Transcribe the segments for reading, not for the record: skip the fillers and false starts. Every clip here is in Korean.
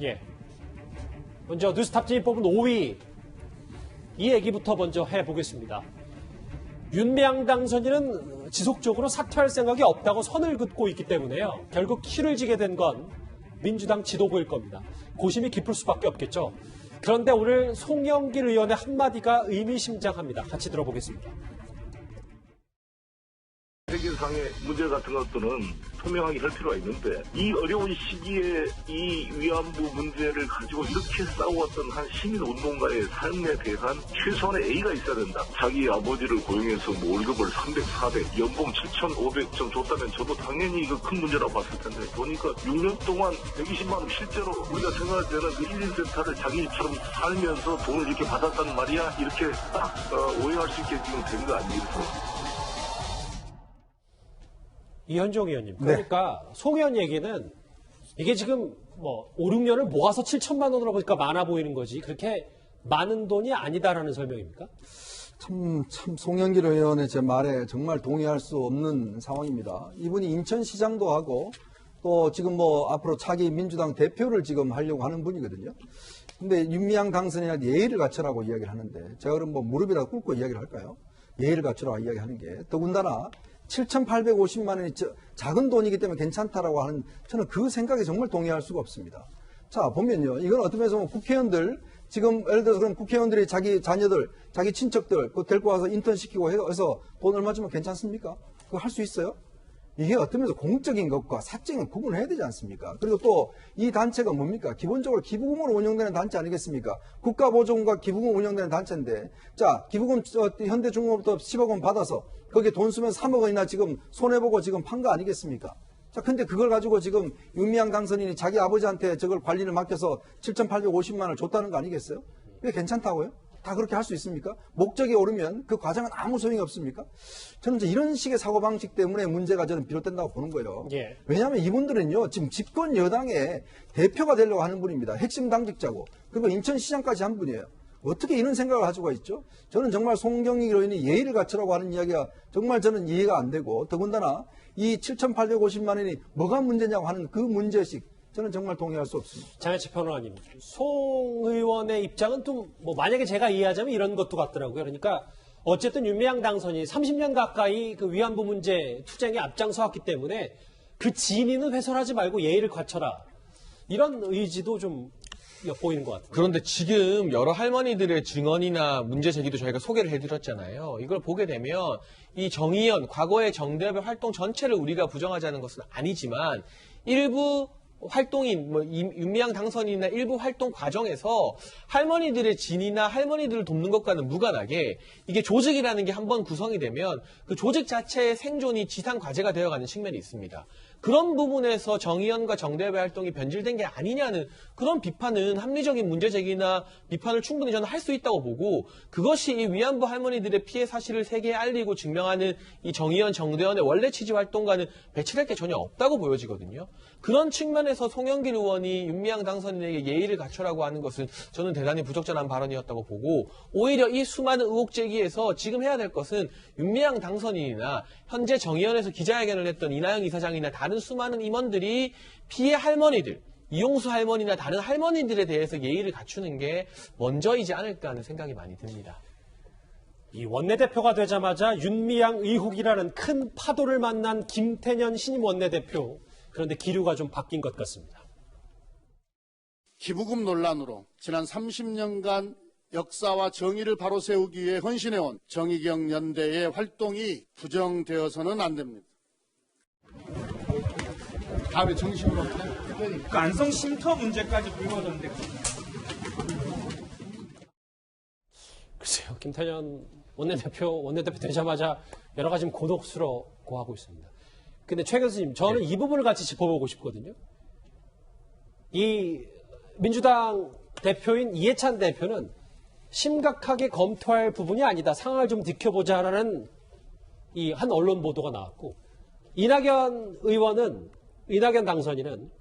예. 먼저 뉴스탑진이 뽑은 5위. 이 얘기부터 먼저 해보겠습니다. 윤미향 당선인은 지속적으로 사퇴할 생각이 없다고 선을 긋고 있기 때문에요. 결국 키를 지게 된 건 민주당 지도부일 겁니다. 고심이 깊을 수밖에 없겠죠. 그런데 오늘 송영길 의원의 한마디가 의미심장합니다. 같이 들어보겠습니다. 세계상의 문제 같은 것들은 투명하게 할 필요가 있는데 이 어려운 시기에 이 위안부 문제를 가지고 이렇게 싸워왔던 한 시민운동가의 삶에 대한 최소한의 A가 있어야 된다. 자기 아버지를 고용해서 뭐 월급을 300, 400, 연봉 7,500점 줬다면 저도 당연히 이거 큰 문제라고 봤을 텐데 보니까 6년 동안 120만 원 실제로 우리가 생각할 때는 그 1인센터를 자기 집처럼 살면서 돈을 이렇게 받았단 말이야 이렇게 딱 오해할 수 있게 지금 된 거 아니겠어요? 이현종 의원님. 그러니까 네. 송 의원 얘기는 이게 지금 뭐 5, 6년을 모아서 7천만 원으로 보니까 많아 보이는 거지 그렇게 많은 돈이 아니다라는 설명입니까? 참 송영길 의원의 제 말에 정말 동의할 수 없는 상황입니다. 이분이 인천시장도 하고 또 지금 뭐 앞으로 차기 민주당 대표를 지금 하려고 하는 분이거든요. 근데 윤미향 당선인한테 예의를 갖추라고 이야기를 하는데 제가 그럼 뭐 무릎이라 꿇고 이야기를 할까요? 예의를 갖추라고 이야기하는 게 더군다나 7,850만 원이 작은 돈이기 때문에 괜찮다라고 하는 저는 그 생각에 정말 동의할 수가 없습니다. 자, 보면요. 이건 어떤 면에서 보면 국회의원들 지금 예를 들어서 그럼 국회의원들이 자기 자녀들, 자기 친척들 그거 데리고 와서 인턴 시키고 해서 돈 얼마 주면 괜찮습니까? 그거 할 수 있어요? 이게 어떤 면에서 공적인 것과 사적인 구분을 해야 되지 않습니까? 그리고 또 이 단체가 뭡니까? 기본적으로 기부금으로 운영되는 단체 아니겠습니까? 국가보조금과 기부금 운영되는 단체인데 자, 기부금 현대중공업부터 10억 원 받아서 거기에 돈 쓰면 3억 원이나 지금 손해보고 지금 판 거 아니겠습니까? 자, 근데 그걸 가지고 지금 윤미향 당선인이 자기 아버지한테 저걸 관리를 맡겨서 7,850만 원을 줬다는 거 아니겠어요? 그게 괜찮다고요? 다 그렇게 할 수 있습니까? 목적이 오르면 그 과정은 아무 소용이 없습니까? 저는 이제 이런 식의 사고방식 때문에 문제가 저는 비롯된다고 보는 거예요. 예. 왜냐하면 이분들은요, 지금 집권 여당의 대표가 되려고 하는 분입니다. 핵심 당직자고. 그리고 인천시장까지 한 분이에요. 어떻게 이런 생각을 가지고 있죠? 저는 정말 송영길 의원이 예의를 갖추라고 하는 이야기가 정말 저는 이해가 안 되고 더군다나 이 7,850만 원이 뭐가 문제냐고 하는 그 문제의식 저는 정말 동의할 수 없습니다. 장혜철 평론가님, 송 의원의 입장은 좀 뭐 만약에 제가 이해하자면 이런 것도 같더라고요. 그러니까 어쨌든 윤미향 당선이 30년 가까이 그 위안부 문제 투쟁에 앞장서왔기 때문에 그 진위는 훼손하지 말고 예의를 갖춰라. 이런 의지도 좀 엿보이는 것 같아요. 그런데 지금 여러 할머니들의 증언이나 문제 제기도 저희가 소개를 해드렸잖아요. 이걸 보게 되면 이 정의연, 과거의 정대협의 활동 전체를 우리가 부정하자는 것은 아니지만 일부 활동인, 윤미향 당선인이나 일부 활동 과정에서 할머니들의 진이나 할머니들을 돕는 것과는 무관하게 이게 조직이라는 게 한번 구성이 되면 그 조직 자체의 생존이 지상 과제가 되어가는 측면이 있습니다. 그런 부분에서 정의연과 정대협의 활동이 변질된 게 아니냐는 그런 비판은 합리적인 문제 제기나 비판을 충분히 저는 할 수 있다고 보고 그것이 이 위안부 할머니들의 피해 사실을 세계에 알리고 증명하는 이 정의연, 정대연의 원래 취지 활동과는 배치될 게 전혀 없다고 보여지거든요. 그런 측면에서 송영길 의원이 윤미향 당선인에게 예의를 갖춰라고 하는 것은 저는 대단히 부적절한 발언이었다고 보고 오히려 이 수많은 의혹 제기에서 지금 해야 될 것은 윤미향 당선인이나 현재 정의연에서 기자회견을 했던 이나영 이사장이나 다른 수많은 임원들이 피해 할머니들, 이용수 할머니나 다른 할머니들에 대해서 예의를 갖추는 게 먼저이지 않을까 하는 생각이 많이 듭니다. 이 원내대표가 되자마자 윤미향 의혹이라는 큰 파도를 만난 김태년 신임 원내대표. 그런데 기류가 좀 바뀐 것 같습니다. 기부금 논란으로 지난 30년간 역사와 정의를 바로 세우기 위해 헌신해온 정의경 연대의 활동이 부정되어서는 안 됩니다. 다음에 정식으로 그 안성 쉼터 문제까지 불거졌는데. 글쎄요, 김태년 원내대표 되자마자 여러 가지 곤혹스러워 하고 있습니다. 근데 최 교수님, 저는 이 부분을 같이 짚어보고 싶거든요. 이 민주당 대표인 이해찬 대표는 심각하게 검토할 부분이 아니다. 상황을 좀 지켜보자라는 이 한 언론 보도가 나왔고 이낙연 당선인은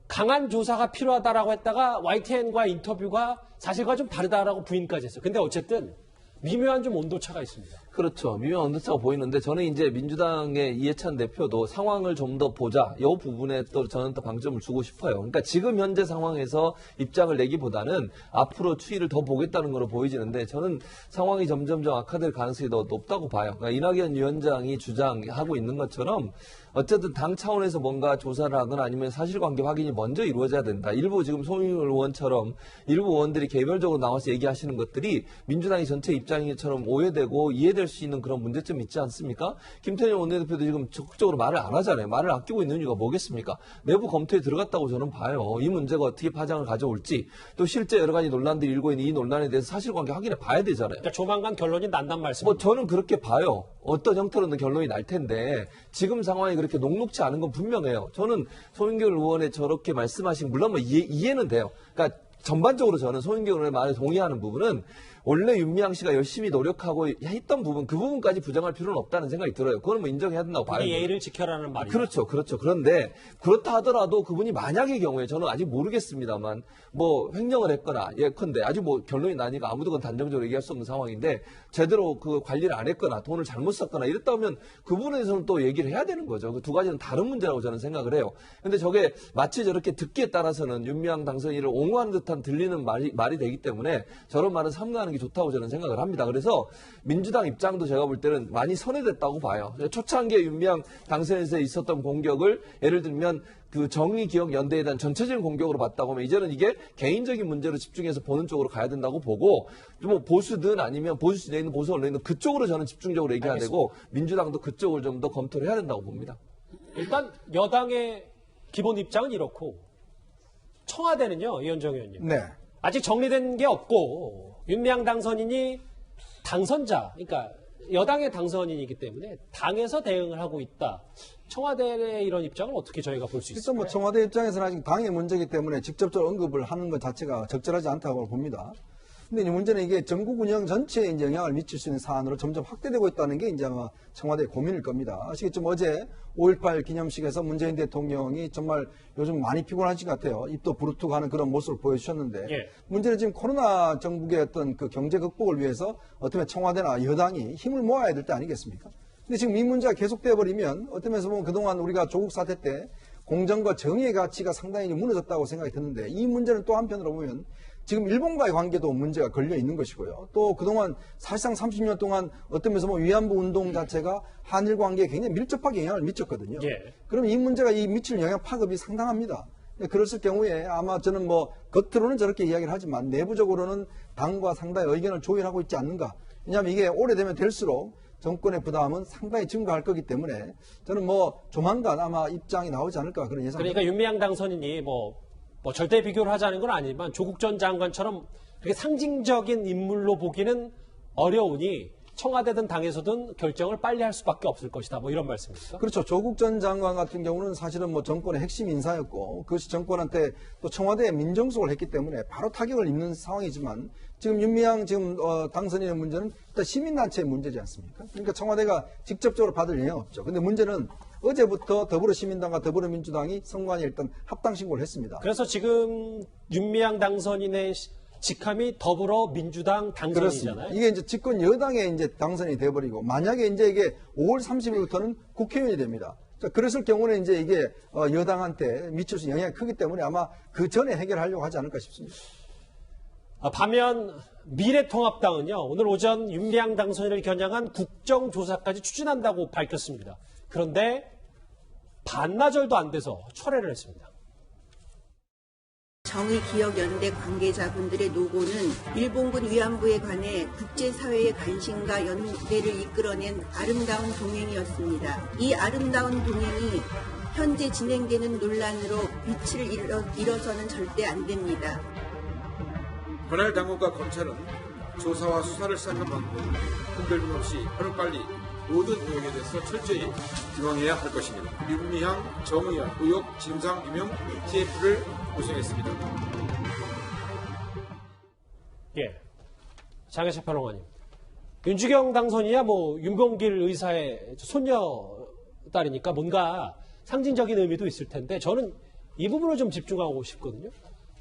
강한 조사가 필요하다라고 했다가 YTN과 인터뷰가 사실과 좀 다르다라고 부인까지 했어요. 근데 어쨌든 미묘한 좀 온도차가 있습니다. 그렇죠. 미묘한 온도차가 보이는데 저는 이제 민주당의 이해찬 대표도 상황을 좀 더 보자. 이 부분에 또 저는 또 방점을 주고 싶어요. 그러니까 지금 현재 상황에서 입장을 내기보다는 앞으로 추이를 더 보겠다는 걸로 보이지는데 저는 상황이 점점점 악화될 가능성이 더 높다고 봐요. 그러니까 이낙연 위원장이 주장하고 있는 것처럼 어쨌든 당 차원에서 뭔가 조사를 하거나 아니면 사실관계 확인이 먼저 이루어져야 된다. 일부 지금 송영길 의원처럼 일부 의원들이 개별적으로 나와서 얘기하시는 것들이 민주당의 전체 입장처럼 오해되고 이해될 수 있는 그런 문제점이 있지 않습니까? 김태년 원내대표도 지금 적극적으로 말을 안 하잖아요. 말을 아끼고 있는 이유가 뭐겠습니까? 내부 검토에 들어갔다고 저는 봐요. 이 문제가 어떻게 파장을 가져올지 또 실제 여러 가지 논란들이 일고 있는 이 논란에 대해서 사실관계 확인해 봐야 되잖아요. 그러니까 조만간 결론이 난단 말씀입니다. 저는 그렇게 봐요. 어떤 형태로든 결론이 날 텐데 지금 상황이 그렇게 녹록지 않은 건 분명해요. 저는 송영길 의원의 저렇게 말씀하신 물론 뭐 이해는 돼요. 그러니까 전반적으로 저는 송영길 의원의 말에 동의하는 부분은 원래 윤미향 씨가 열심히 노력하고 했던 부분 그 부분까지 부정할 필요는 없다는 생각이 들어요. 그건 뭐 인정해야 된다고 봐요. 이 예의를 지켜라는 말이죠. 그렇죠. 그런데 그렇다 하더라도 그분이 만약의 경우에 저는 아직 모르겠습니다만 뭐 횡령을 했거나 예컨대 아직 뭐 결론이 나니까 아무도 그건 단정적으로 얘기할 수 없는 상황인데 제대로 그 관리를 안 했거나 돈을 잘못 썼거나 이랬다면 그 부분에 대해서는 또 얘기를 해야 되는 거죠. 그 두 가지는 다른 문제라고 저는 생각을 해요. 근데 저게 마치 저렇게 듣기에 따라서는 윤미향 당선인을 옹호하는 듯한 들리는 말이 되기 때문에 저런 말은 삼가하는 게 좋다고 저는 생각을 합니다. 그래서 민주당 입장도 제가 볼 때는 많이 선회됐다고 봐요. 초창기에 윤미향 당선인에 있었던 공격을 예를 들면 그 정의기억연대에 대한 전체적인 공격으로 봤다고 하면 이제는 이게 개인적인 문제로 집중해서 보는 쪽으로 가야 된다고 보고 뭐 보수든 아니면 보수 진영에 있는 보수 언론이든 그쪽으로 저는 집중적으로 얘기해야 되고 민주당도 그쪽을 좀 더 검토를 해야 된다고 봅니다. 일단 여당의 기본 입장은 이렇고 청와대는요. 이현정 의원님. 네. 아직 정리된 게 없고 윤미향 당선인이 당선자 그러니까 여당의 당선인이기 때문에 당에서 대응을 하고 있다. 청와대의 이런 입장을 어떻게 저희가 볼 수 일단 있을까요? 뭐 청와대 입장에서는 아직 당의 문제이기 때문에 직접적으로 언급을 하는 것 자체가 적절하지 않다고 봅니다. 근데 이제 문제는 이게 전국 운영 전체에 이제 영향을 미칠 수 있는 사안으로 점점 확대되고 있다는 게 이제 아마 청와대의 고민일 겁니다. 아시겠지만 어제 5.18 기념식에서 문재인 대통령이 정말 요즘 많이 피곤하신 것 같아요. 입도 부르트고 하는 그런 모습을 보여주셨는데 예. 문제는 지금 코로나 정국의 어떤 그 경제 극복을 위해서 어떻게 보면 청와대나 여당이 힘을 모아야 될 때 아니겠습니까? 근데 지금 이 문제가 계속돼 버리면 어떤 면에서 보면 그동안 우리가 조국 사태 때 공정과 정의의 가치가 상당히 무너졌다고 생각이 드는데 이 문제는 또 한편으로 보면 지금 일본과의 관계도 문제가 걸려 있는 것이고요. 또 그동안 사실상 30년 동안 어떤 면에서 뭐 위안부 운동 자체가 한일 관계에 굉장히 밀접하게 영향을 미쳤거든요. 예. 그럼 이 문제가 이 미칠 영향 파급이 상당합니다. 그랬을 경우에 아마 저는 뭐 겉으로는 저렇게 이야기를 하지만 내부적으로는 당과 상당히 의견을 조율하고 있지 않는가. 왜냐하면 이게 오래되면 될수록 정권의 부담은 상당히 증가할 거기 때문에 저는 뭐 조만간 아마 입장이 나오지 않을까 그런 예상입니다. 그러니까 윤미향 당선인이 뭐 절대 비교를 하자는 건 아니지만 조국 전 장관처럼 그렇게 상징적인 인물로 보기는 어려우니 청와대든 당에서든 결정을 빨리 할 수밖에 없을 것이다. 뭐 이런 말씀입니까? 그렇죠. 조국 전 장관 같은 경우는 사실은 뭐 정권의 핵심 인사였고 그것이 정권한테 또 청와대에 민정수석을 했기 때문에 바로 타격을 입는 상황이지만 지금 윤미향 지금 당선인의 문제는 일단 시민단체의 문제지 않습니까? 그러니까 청와대가 직접적으로 받을 영향 없죠. 근데 문제는 어제부터 더불어시민당과 더불어민주당이 선관위에 일단 합당 신고를 했습니다. 그래서 지금 윤미향 당선인의 직함이 더불어민주당 당선이잖아요. 그렇습니다. 이게 이제 집권 여당의 이제 당선이 돼버리고 만약에 이제 이게 5월 30일부터는 국회의원이 됩니다. 자, 그랬을 경우는 이제 이게 여당한테 미칠 수 있는 영향이 크기 때문에 아마 그 전에 해결하려고 하지 않을까 싶습니다. 반면 미래통합당은요. 오늘 오전 윤미향 당선인을 겨냥한 국정조사까지 추진한다고 밝혔습니다. 그런데 반나절도 안 돼서 철회를 했습니다. 정의기억연대 관계자분들의 노고는 일본군 위안부에 관해 국제사회의 관심과 연대를 이끌어낸 아름다운 동행이었습니다. 이 아름다운 동행이 현재 진행되는 논란으로 빛을 잃어서는 절대 안 됩니다. 관할 당국과 검찰은 조사와 수사를 시작한 만큼 흔들림 없이 하루빨리 모든 의혹에 대해서 철저히 규명해야 할 것입니다. 윤미향, 정의연 의혹 진상 규명 TF를 구성했습니다. 예, 장혜식 평론가님. 윤주경 당선이야 뭐 윤봉길 의사의 손녀 딸이니까 뭔가 상징적인 의미도 있을 텐데 저는 이 부분을 좀 집중하고 싶거든요.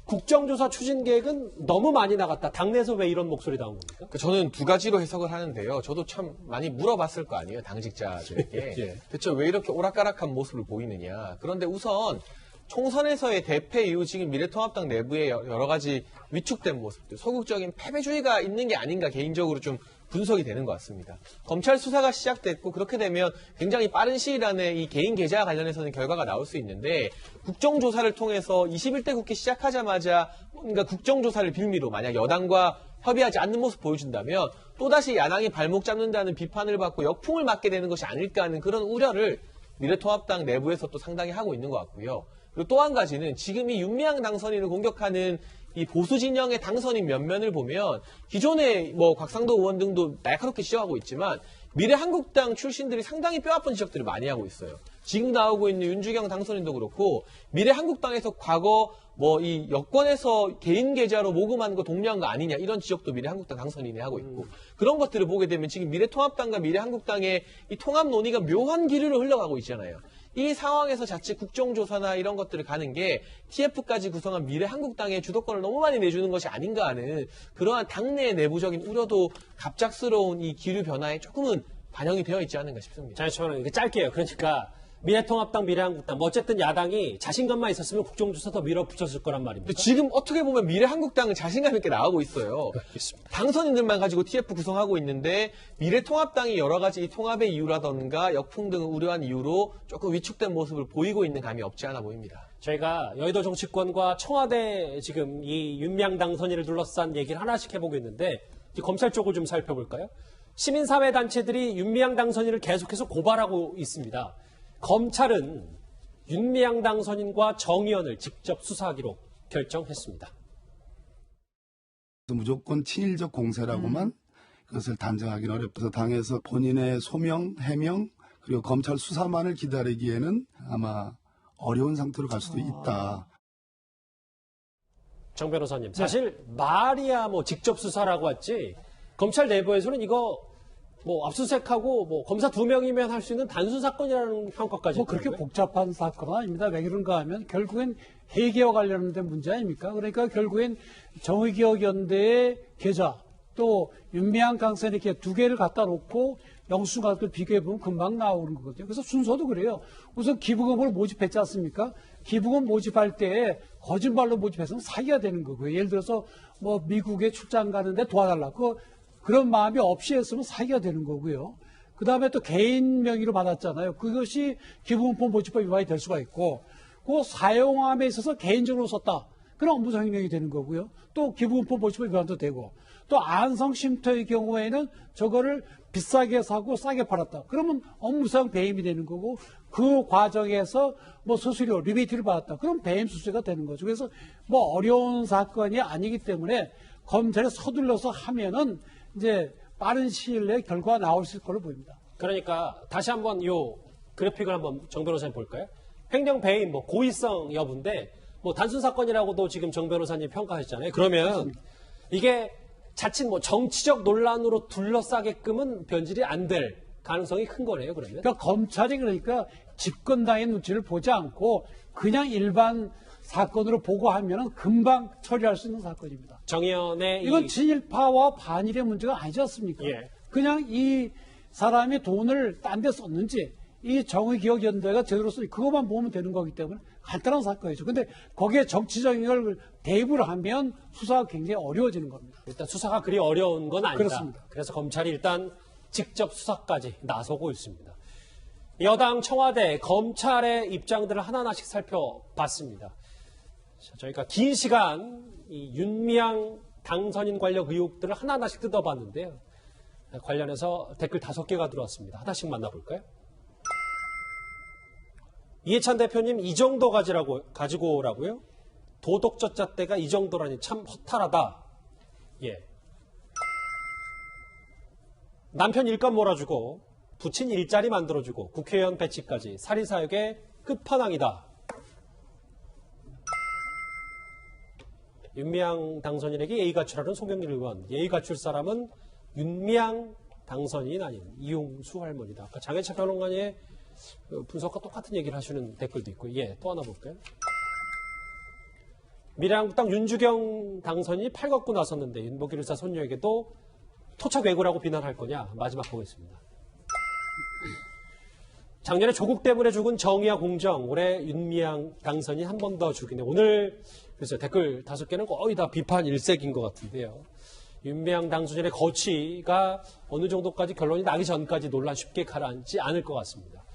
국정조사 추진 계획은 너무 많이 나갔다. 당내에서 왜 이런 목소리 나온 겁니까? 저는 두 가지로 해석을 하는데요. 저도 참 많이 물어봤을 거 아니에요. 당직자들에게. 예. 대체 왜 이렇게 오락가락한 모습을 보이느냐. 그런데 우선 총선에서의 대패 이후 지금 미래통합당 내부에 여러 가지 위축된 모습들, 소극적인 패배주의가 있는 게 아닌가 개인적으로 좀 분석이 되는 것 같습니다. 검찰 수사가 시작됐고 그렇게 되면 굉장히 빠른 시일 안에 이 개인 계좌와 관련해서는 결과가 나올 수 있는데 국정조사를 통해서 21대 국회 시작하자마자 뭔가 국정조사를 빌미로 만약 여당과 협의하지 않는 모습 보여준다면 또다시 야당이 발목 잡는다는 비판을 받고 역풍을 맞게 되는 것이 아닐까 하는 그런 우려를 미래통합당 내부에서 또 상당히 하고 있는 것 같고요. 그리고 또 한 가지는 지금 이 윤미향 당선인을 공격하는 이 보수 진영의 당선인 면면을 보면 기존의 뭐 곽상도 의원 등도 날카롭게 지적하고 있지만 미래한국당 출신들이 상당히 뼈아픈 지적들을 많이 하고 있어요. 지금 나오고 있는 윤주경 당선인도 그렇고 미래한국당에서 과거 뭐 이 여권에서 개인 계좌로 모금한 거 독려한 거 아니냐 이런 지적도 미래한국당 당선인이 하고 있고 그런 것들을 보게 되면 지금 미래통합당과 미래한국당의 이 통합 논의가 묘한 기류로 흘러가고 있잖아요. 이 상황에서 자칫 국정조사나 이런 것들을 가는 게 TF까지 구성한 미래한국당의 주도권을 너무 많이 내주는 것이 아닌가 하는 그러한 당내의 내부적인 우려도 갑작스러운 이 기류 변화에 조금은 반영이 되어 있지 않은가 싶습니다. 잠시만요. 이게 짧게요. 그러니까 미래통합당, 미래한국당, 뭐 어쨌든 야당이 자신감만 있었으면 국정조사 더 밀어붙였을 거란 말입니다. 지금 어떻게 보면 미래한국당은 자신감 있게 나오고 있어요. 알겠습니다. 당선인들만 가지고 TF 구성하고 있는데 미래통합당이 여러 가지 이 통합의 이유라던가 역풍 등을 우려한 이유로 조금 위축된 모습을 보이고 있는 감이 없지 않아 보입니다. 저희가 여의도 정치권과 청와대 지금 이 윤미향 당선인을 둘러싼 얘기를 하나씩 해보겠는데 검찰 쪽을 좀 살펴볼까요? 시민사회단체들이 윤미향 당선인을 계속해서 고발하고 있습니다. 검찰은 윤미향 당선인과 정의연을 직접 수사하기로 결정했습니다. 무조건 친일적 공세라고만 그것을 단정하기는 어렵다. 당에서 본인의 소명, 해명 그리고 검찰 수사만을 기다리기에는 아마 어려운 상태로 갈 수도 있다. 정 변호사님, 사실 말이야 뭐 직접 수사라고 했지 검찰 내부에서는 이거 뭐 압수수색하고 뭐 검사 2명이면 할 수 있는 단순 사건이라는 평가까지. 뭐 그렇게 복잡한 사건은 아닙니다. 왜 그런가 하면 결국엔 회계와 관련된 문제 아닙니까? 그러니까 결국엔 정의기억연대의 계좌 또 윤미향 당선인 이렇게 두 개를 갖다 놓고 영수증과 비교해보면 금방 나오는 거거든요. 그래서 순서도 그래요. 우선 기부금을 모집했지 않습니까? 기부금 모집할 때 거짓말로 모집해서는 사기가 되는 거고요. 예를 들어서 뭐 미국에 출장 가는데 도와달라. 그런 마음이 없이 했으면 사기가 되는 거고요. 그 다음에 또 개인 명의로 받았잖아요. 그것이 기부금법 모집법 위반이 될 수가 있고, 그 사용함에 있어서 개인적으로 썼다. 그럼 업무상 횡령이 되는 거고요. 또 기부금법 모집법 위반도 되고, 또 안성 쉼터의 경우에는 저거를 비싸게 사고 싸게 팔았다. 그러면 업무상 배임이 되는 거고, 그 과정에서 뭐 수수료, 리베이트를 받았다. 그럼 배임 수수가 되는 거죠. 그래서 뭐 어려운 사건이 아니기 때문에 검찰에 서둘러서 하면은 이제 빠른 시일 내에 결과가 나올 수 있을 걸로 보입니다. 그러니까 다시 한번 요 그래픽을 한번 정 변호사님 볼까요? 횡령 배임 뭐 고의성 여부인데 뭐 단순 사건이라고도 지금 정 변호사님 평가하셨잖아요. 그러면 이게 자칫 뭐 정치적 논란으로 둘러싸게끔은 변질이 안 될 가능성이 큰 거네요. 그러면. 그러니까 검찰이 그러니까 집권당의 눈치를 보지 않고 그냥 일반 사건으로 보고하면은 금방 처리할 수 있는 사건입니다. 정의연의 이건 친일파와 반일의 문제가 아니지 않습니까? 예. 그냥 이 사람이 돈을 딴 데 썼는지 이 정의기억연대가 제대로 썼는지 그것만 보면 되는 거기 때문에 간단한 사건이죠. 근데 거기에 정치적인 걸 대입을 하면 수사가 굉장히 어려워지는 겁니다. 일단 수사가 그리 어려운 건 아니다. 그렇습니다. 그래서 검찰이 일단 직접 수사까지 나서고 있습니다. 여당, 청와대, 검찰의 입장들을 하나하나씩 살펴봤습니다. 저희가 긴 시간 이 윤미향 당선인 관련 의혹들을 하나하나씩 뜯어봤는데요. 관련해서 댓글 5개가 들어왔습니다. 하나씩 만나볼까요? 이해찬 대표님 이 정도 가지고 오라고요? 도덕적 잣대가 이 정도라니 참 허탈하다. 예. 남편 일감 몰아주고 부친 일자리 만들어주고 국회의원 배치까지 사리사욕의 끝판왕이다. 윤미향 당선인에게 예의 갖추라는 송영길 의원. 예의 갖출 사람은 윤미향 당선인이 아닌 이용수 할머니다. 아까 장혜차 평론가의 분석과 똑같은 얘기를 하시는 댓글도 있고. 예, 또 하나 볼까요? 미래한국당 윤주경 당선인이 팔걷고 나섰는데 윤복길 의사 손녀에게도 토착 왜고라고 비난할 거냐? 마지막 보겠습니다. 작년에 조국 때문에 죽은 정의와 공정, 올해 윤미향 당선인 한 번 더 죽이네. 오늘 그래서 댓글 5개는 거의 다 비판 일색인 것 같은데요. 윤미향 당선인의 거취가 어느 정도까지 결론이 나기 전까지 논란 쉽게 가라앉지 않을 것 같습니다.